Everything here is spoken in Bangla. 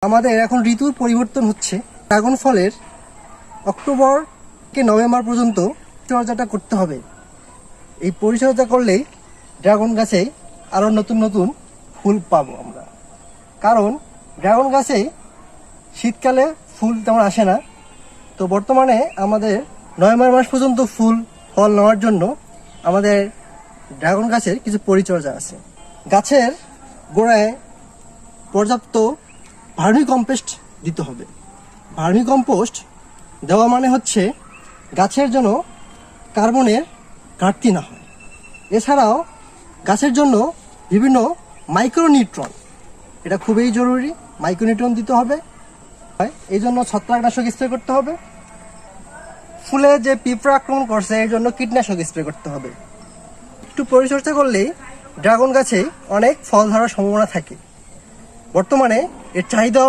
আমাদের এখন ঋতুর পরিবর্তন হচ্ছে। ড্রাগন ফলের অক্টোবর থেকে নভেম্বর পর্যন্ত পরিচর্যাটা করতে হবে। এই পরিচর্যা করলেই ড্রাগন গাছে আরও নতুন নতুন ফুল পাবো আমরা। কারণ ড্রাগন গাছে শীতকালে ফুল তেমন আসে না। তো বর্তমানে আমাদের নভেম্বর মাস পর্যন্ত ফুল ফল নেওয়ার জন্য আমাদের ড্রাগন গাছের কিছু পরিচর্যা আছে। গাছের গোড়ায় পর্যাপ্ত ভার্মি কম্পোস্ট দিতে হবে। ভার্মি কম্পোস্ট দেওয়া মানে হচ্ছে গাছের জন্য কার্বনের ঘাটতি না হয়। এছাড়াও গাছের জন্য বিভিন্ন মাইক্রোনিউট্রন, এটা খুবই জরুরি, মাইক্রোনিউট্রন দিতে হবে। এই জন্য ছত্রাকনাশক স্প্রে করতে হবে। ফুলে যে পিঁপড়া আক্রমণ করছে এর জন্য কীটনাশক স্প্রে করতে হবে। একটু পরিচর্যা করলেই ড্রাগন গাছে অনেক ফল ধরার সম্ভাবনা থাকে। বর্তমানে এর চাহিদা